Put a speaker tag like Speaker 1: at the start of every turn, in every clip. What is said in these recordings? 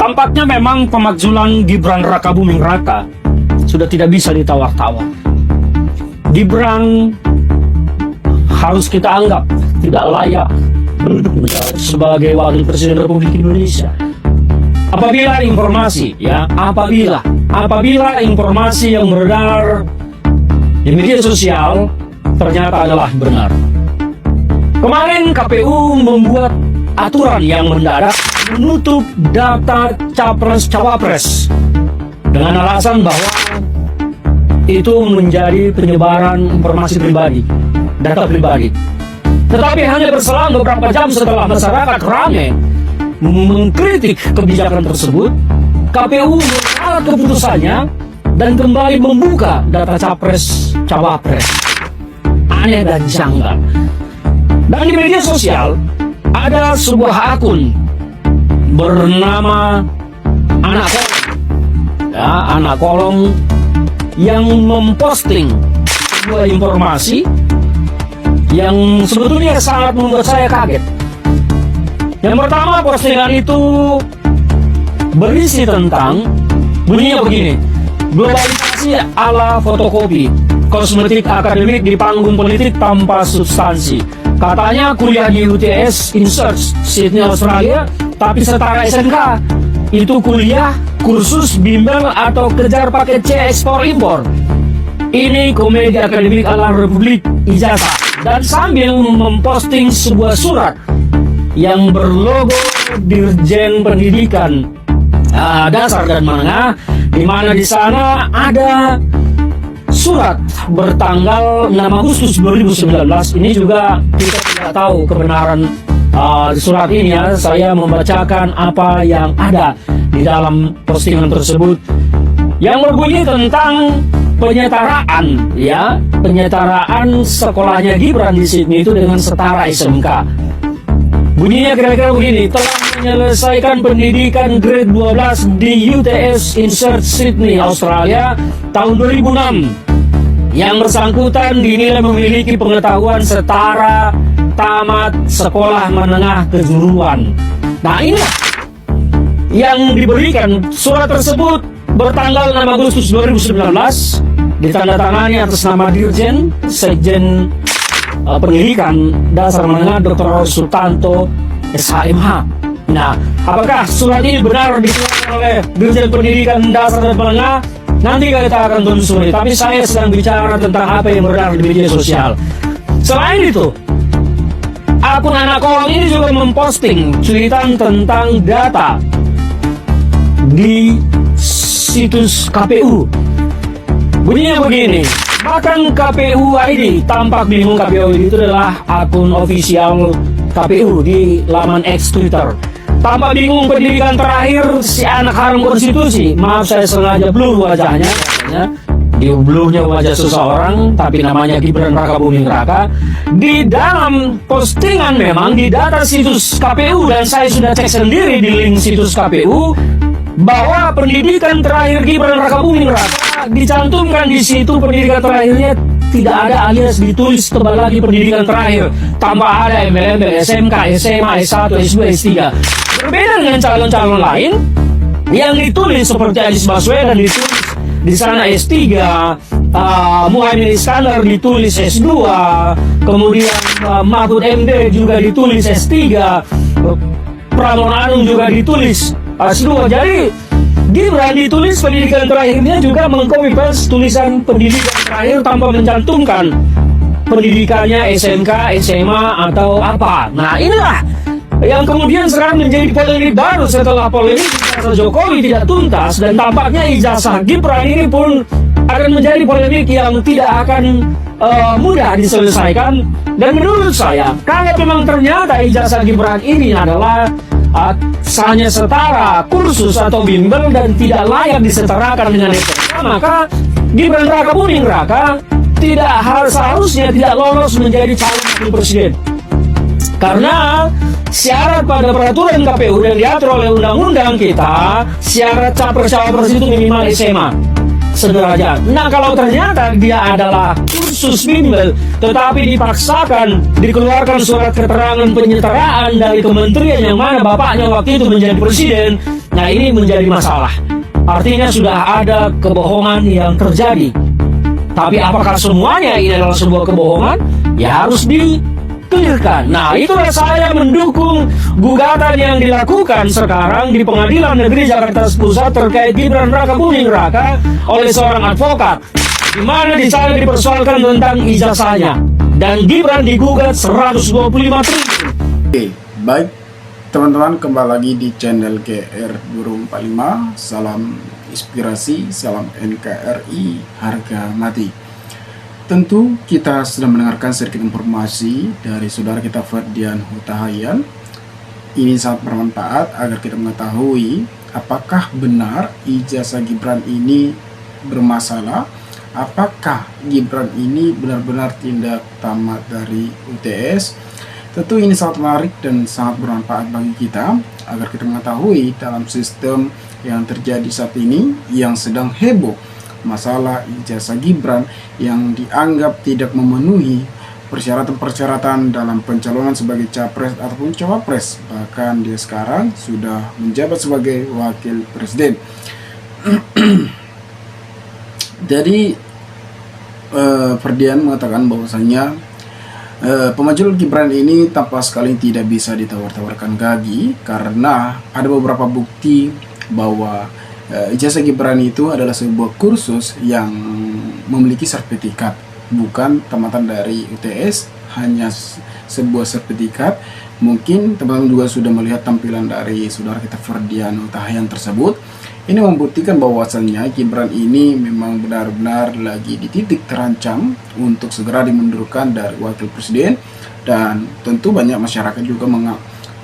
Speaker 1: Tampaknya memang pemakzulan Gibran Rakabuming Raka sudah tidak bisa ditawar-tawar. Gibran harus kita anggap tidak layak sebagai wakil presiden Republik Indonesia. Apabila informasi yang beredar di media sosial ternyata adalah benar. Kemarin KPU membuat aturan yang mendadak menutup data capres-cawapres dengan alasan bahwa itu menjadi penyebaran informasi pribadi, data pribadi. Tetapi hanya berselang beberapa jam setelah masyarakat ramai mengkritik kebijakan tersebut, KPU menolak keputusannya dan kembali membuka data capres-cawapres. Aneh dan janggal. Dan di media sosial ada sebuah akun bernama Anak Kolong yang memposting sebuah informasi yang sebetulnya sangat membuat saya kaget. Yang pertama, postingan itu berisi tentang, bunyinya begini: globalisasi ala fotokopi, kosmetik akademik di panggung politik tanpa substansi. Katanya kuliah di UTS InSearch Sydney Australia, tapi setara SMK. Itu kuliah, kursus, bimbel, atau kejar paket C ekspor impor. Ini komedi akademik ala Republik Ijazah. Dan sambil memposting sebuah surat yang berlogo Dirjen Pendidikan Dasar dan Menengah, di mana di sana ada surat bertanggal 6 Agustus 2019. Ini juga kita tidak tahu kebenaran surat ini ya. Saya membacakan apa yang ada di dalam postingan tersebut yang berbunyi tentang penyetaraan sekolahnya Gibran di Sydney itu dengan setara SMK. Bunyinya kira-kira begini: telah menyelesaikan pendidikan grade 12 di UTS InSearch Sydney Australia tahun 2006. Yang bersangkutan dinilai memiliki pengetahuan setara tamat sekolah menengah kejuruan. Nah, inilah yang diberikan. Surat tersebut bertanggal 6 Agustus 2019, ditandatangani atas nama Dirjen Sekjen Pendidikan Dasar Menengah Dr. Sutanto SHMH. Nah, apakah surat ini benar dikeluarkan oleh Dirjen Pendidikan Dasar dan Menengah? Nanti kita akan telusuri, tapi saya sedang bicara tentang apa yang beredar di media sosial. Selain itu, akun Anak Kolong ini juga memposting cuitan tentang data di situs KPU. Bunyinya begini: bahkan KPU ID, tampak bingung. KPU ID itu adalah akun ofisial KPU di laman X Twitter. Tampak bingung pendidikan terakhir si anak haram konstitusi. Maaf, saya sengaja blur wajahnya. Di blurnya wajah seseorang, tapi namanya Gibran Rakabuming Raka. Di dalam postingan memang di data situs KPU, dan saya sudah cek sendiri di link situs KPU, bahwa pendidikan terakhir Gibran Rakabuming Raka dicantumkan di situ. Pendidikan terakhirnya tidak ada, alias ditulis tebal lagi pendidikan terakhir, tanpa ada MLM, SMK, SMA, S1, S2, S3. Berbeda dengan calon-calon lain yang ditulis seperti Anies Baswedan, ditulis di sana S3, Muhaimin Iskandar ditulis S2, kemudian Mahfud MD juga ditulis S3, Pramono Anung juga ditulis S2. Jadi Gibran ditulis pendidikan terakhirnya juga meng-copy paste tulisan pendidikan terakhir tanpa mencantumkan pendidikannya SMK, SMA atau apa. Nah, inilah yang kemudian sekarang menjadi polemik baru setelah polemik ijazah Jokowi tidak tuntas, dan tampaknya ijazah Gibran ini pun akan menjadi polemik yang tidak akan mudah diselesaikan. Dan menurut saya, kalau memang ternyata ijazah Gibran ini adalah hanya setara kursus atau bimbel dan tidak layak disetarakan dengan SMK, maka Gibran Rakabuming Raka seharusnya tidak lolos menjadi calon wakil presiden. Karena syarat pada peraturan KPU yang diatur oleh undang-undang kita, syarat capres-cawapres itu minimal SMA. sederajat. Nah, kalau ternyata dia adalah kursus bimbel, tetapi dipaksakan dikeluarkan surat keterangan penyetaraan dari kementerian yang mana bapaknya waktu itu menjadi presiden, nah ini menjadi masalah. Artinya sudah ada kebohongan yang terjadi. Tapi apakah semuanya ini adalah sebuah kebohongan? Ya harus di-clearkan. Nah, itulah saya mendukung gugatan yang dilakukan sekarang di Pengadilan Negeri Jakarta Pusat terkait Gibran Raka Buming Raka oleh seorang advokat, di mana di sana dipersoalkan tentang ijazahnya, dan Gibran digugat 125 triliun.
Speaker 2: Oke, baik teman-teman, kembali lagi di channel GR 245. Salam inspirasi, salam NKRI harga mati. Tentu kita sudah mendengarkan sedikit informasi dari saudara kita Ferdian Hutahayan. Ini sangat bermanfaat agar kita mengetahui apakah benar ijazah Gibran ini bermasalah, apakah Gibran ini benar-benar tindak tamat dari UTS. Tentu ini sangat menarik dan sangat bermanfaat bagi kita agar kita mengetahui dalam sistem yang terjadi saat ini yang sedang heboh masalah ijazah Gibran yang dianggap tidak memenuhi persyaratan-persyaratan dalam pencalonan sebagai capres ataupun cawapres. Bahkan dia sekarang sudah menjabat sebagai wakil presiden. Jadi Ferdian mengatakan bahwasanya pemajuan Gibran ini tanpa sekali tidak bisa ditawar-tawarkan lagi karena ada beberapa bukti bahwa ijazah Gibran itu adalah sebuah kursus yang memiliki sertifikat, bukan tamatan dari UTS, hanya sebuah sertifikat. Mungkin teman-teman juga sudah melihat tampilan dari saudara kita Ferdian Hutahayan tersebut. Ini membuktikan bahwasannya Gibran ini memang benar-benar lagi di titik terancam untuk segera dimundurkan dari wakil presiden, dan tentu banyak masyarakat juga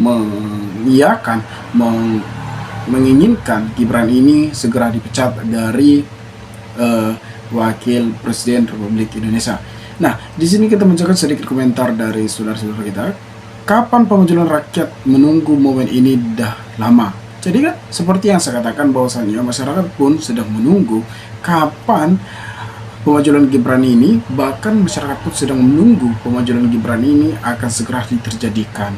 Speaker 2: mengiyakan, menginginkan Gibran ini segera dipecat dari wakil presiden Republik Indonesia. Nah, di sini kita mencatat sedikit komentar dari saudara-saudara kita. Kapan pemujulan rakyat menunggu momen ini dah lama. Jadi kan seperti yang saya katakan bahwasanya masyarakat pun sedang menunggu kapan pemajulan Gibran ini, bahkan masyarakat pun sedang menunggu pemajulan Gibran ini akan segera terjadikan.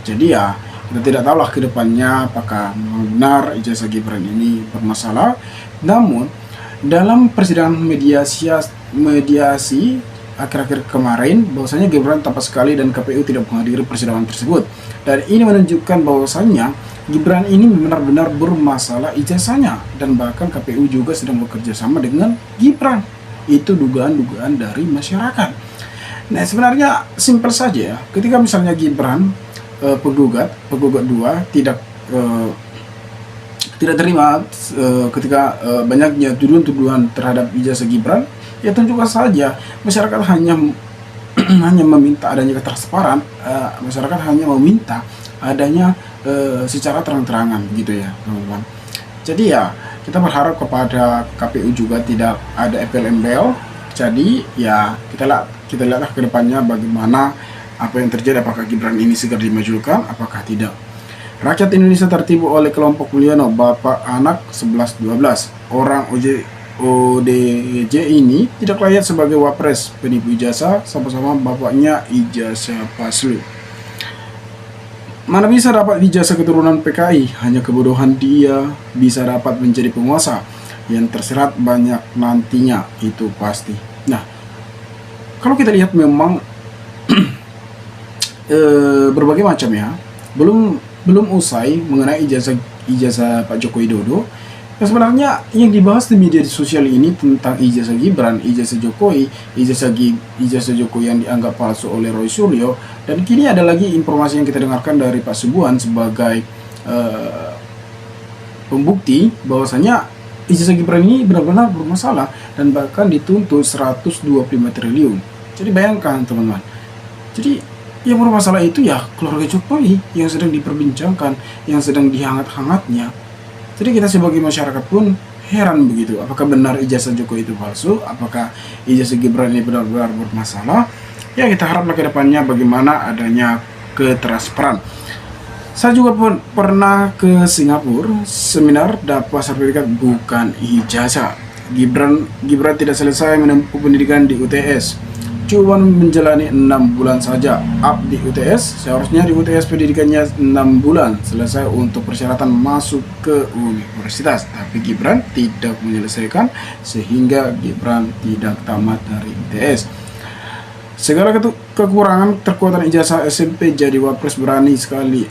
Speaker 2: Jadi ya kita tidak tahulah ke depannya apakah benar ijazah Gibran ini bermasalah. Namun dalam persidangan mediasi akhir-akhir kemarin bahwasanya Gibran tanpa sekali dan KPU tidak menghadiri persidangan tersebut. Dan ini menunjukkan bahwasanya Gibran ini benar-benar bermasalah ijazahnya, dan bahkan KPU juga sedang bekerja sama dengan Gibran. Itu dugaan-dugaan dari masyarakat. Nah, sebenarnya simpel saja ya. Ketika misalnya Gibran penggugat 2 tidak terima ketika banyaknya tuduhan-tuduhan terhadap ijazah Gibran, ya tunjukkan saja masyarakat hanya meminta adanya ketransparan, masyarakat hanya meminta adanya secara terang-terangan gitu ya teman-teman. Jadi ya kita berharap kepada KPU juga tidak ada embel-embel. Jadi ya kita lihatlah ke depannya bagaimana apa yang terjadi, apakah Gibran ini segera dimajukan apakah tidak. Rakyat Indonesia tertipu oleh kelompok Mulyono, bapak anak 11-12. Orang ODJ ini tidak layak sebagai wapres, penipu ijazah, sama-sama bapaknya ijazah palsu. Mana bisa dapat ijazah keturunan PKI, hanya kebodohan dia bisa dapat menjadi penguasa yang terserat banyak nantinya, itu pasti. Nah, kalau kita lihat memang berbagai macam ya, belum usai mengenai ijazah Pak Joko Widodo. Sebenarnya yang dibahas di media sosial ini tentang ijazah Gibran, ijazah Jokowi, ijazah Jokowi yang dianggap palsu oleh Roy Suryo, dan kini ada lagi informasi yang kita dengarkan dari Pak Subuhan sebagai pembukti bahwasanya ijazah Gibran ini benar-benar bermasalah dan bahkan dituntut 125 triliun. Jadi bayangkan teman-teman. Jadi yang bermasalah itu ya keluarga Jokowi yang sedang diperbincangkan, yang sedang dihangat-hangatnya. Jadi kita sebagai masyarakat pun heran begitu, apakah benar ijazah Jokowi itu palsu, apakah ijazah Gibran ini benar-benar bermasalah. Ya kita haraplah ke depannya bagaimana adanya ketransparan. Saya juga pernah ke Singapura, seminar dapat sertifikat bukan ijazah. Gibran tidak selesai menempuh pendidikan di UTS, cuma menjalani 6 bulan saja up di UTS. Seharusnya di UTS pendidikannya 6 bulan selesai untuk persyaratan masuk ke universitas, tapi Gibran tidak menyelesaikan sehingga Gibran tidak tamat dari UTS. Segala kekurangan terkuatan ijazah SMP jadi wapres berani sekali.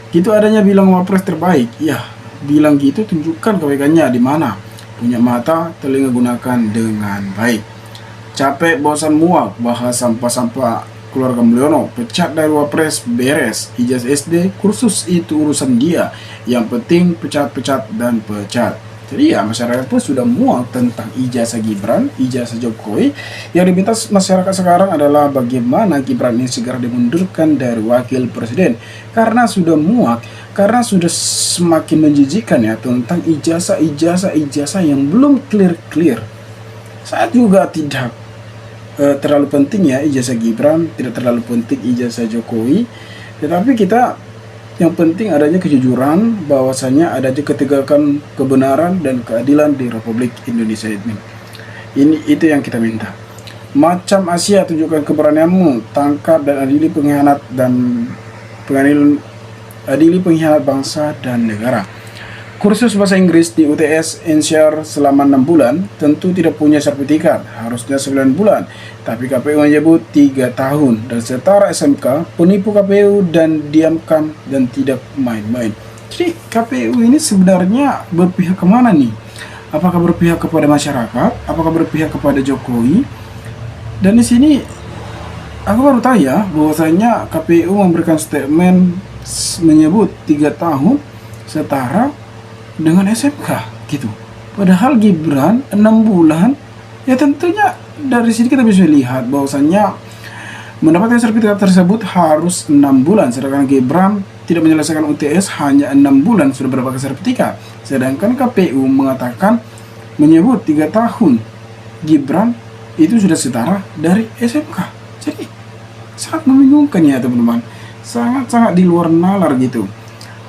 Speaker 2: Gitu adanya bilang wapres terbaik. Ya, bilang gitu tunjukkan kebaikannya di mana. Punya mata, telinga gunakan dengan baik. Capek, bosan, muak, bahas sampah-sampah keluarga Mulyono. Pecat dari wapres, beres. Ijazah SD, kursus itu urusan dia. Yang penting pecat-pecat dan pecat. Jadi ya masyarakat pun sudah muak tentang ijazah Gibran, ijazah Jokowi. Yang diminta masyarakat sekarang adalah bagaimana Gibran ini segera dimundurkan dari wakil presiden. Karena sudah muak, karena sudah semakin menjijikan ya tentang ijazah yang belum clear. Saya juga tidak terlalu penting ya ijazah Gibran, tidak terlalu penting ijazah Jokowi. Tetapi yang penting adanya kejujuran, bahwasanya adanya ketegakan kebenaran dan keadilan di Republik Indonesia ini. Itu yang kita minta. Macam Asia, tunjukkan keberanianmu, tangkap dan adili pengkhianat bangsa dan negara. Kursus bahasa Inggris di UTS Insyar selama 6 bulan tentu tidak punya sertifikat, harusnya 9 bulan. Tapi KPU menyebut 3 tahun dan setara SMK, penipu KPU dan diamkan dan tidak main-main. Jadi KPU ini sebenarnya berpihak kemana nih? Apakah berpihak kepada masyarakat? Apakah berpihak kepada Jokowi? Dan di sini aku baru tahu ya bahwasanya KPU memberikan statement menyebut 3 tahun setara dengan SMK gitu. Padahal Gibran 6 bulan, ya tentunya dari sini kita bisa lihat bahwasannya mendapatkan sertifikat tersebut harus 6 bulan, sedangkan Gibran tidak menyelesaikan UTS hanya 6 bulan sudah mendapatkan sertifikat. Sedangkan KPU mengatakan menyebut 3 tahun Gibran itu sudah setara dari SMK. Jadi sangat membingungkan ya teman-teman, sangat di luar nalar gitu.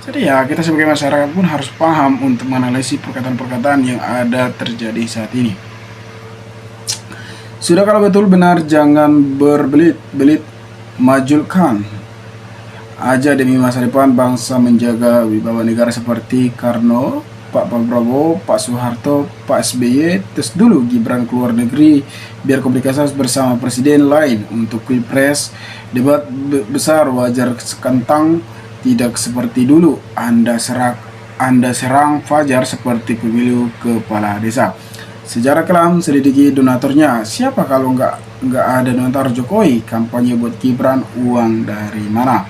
Speaker 2: Jadi ya kita sebagai masyarakat pun harus paham untuk menganalisis perkataan-perkataan yang ada terjadi saat ini. Sudah kalau betul benar jangan berbelit-belit, majulkan aja demi masa depan bangsa, menjaga wibawa negara seperti Karno, Pak Prabowo, Pak Soeharto, Pak SBY. Tes dulu Gibran keluar negeri biar komunikasi bersama presiden lain untuk pilpres. Debat besar wajar sekentang, tidak seperti dulu Anda serang Fajar seperti pemilu kepala desa. Sejarah kelam, selidiki donaturnya. Siapa kalau nggak ada donatur Jokowi? Kampanye buat Gibran, uang dari mana?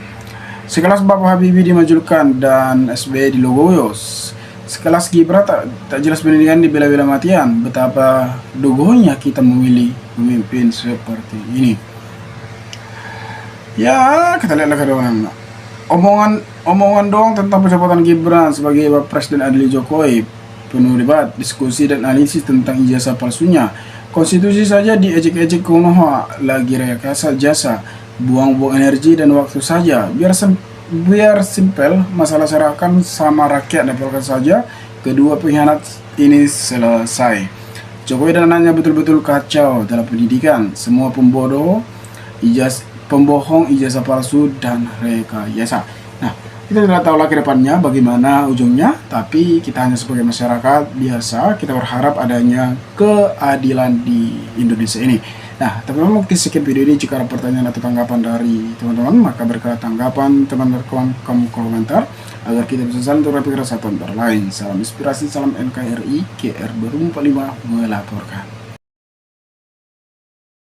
Speaker 2: Sekelas Bapak Habibie dimajulkan dan SBY di Logoyo. Sekelas Gibran tak jelas pendidikan dibela-bela matian. Betapa dogonya kita memilih pemimpin seperti ini. Ya, kita lihatlah kedua. Omongan doang tentang pencapaian Gibran sebagai Presiden adili Jokowi. Penuh debat, diskusi dan analisis tentang ijazah palsunya. Konstitusi saja diejek-ejek kunoha, lagi rekayasa jasa. Buang-buang energi dan waktu saja. Biar simpel, masalah serahkan sama rakyat, dapatkan saja. Kedua pengkhianat ini selesai. Jokowi dan anaknya betul-betul kacau dalam pendidikan. Semua pembohong, ijazah palsu, dan rekayasa. Nah, kita tidak tahu lagi depannya bagaimana ujungnya, tapi kita hanya sebagai masyarakat biasa, kita berharap adanya keadilan di Indonesia ini. Nah, teman-teman, mungkin sekian video ini. Jika ada pertanyaan atau tanggapan dari teman-teman, maka berikan tanggapan teman-teman kamu komentar agar kita bisa saling berpikir satu antara lain. Salam inspirasi, salam NKRI, KR 2045 melaporkan.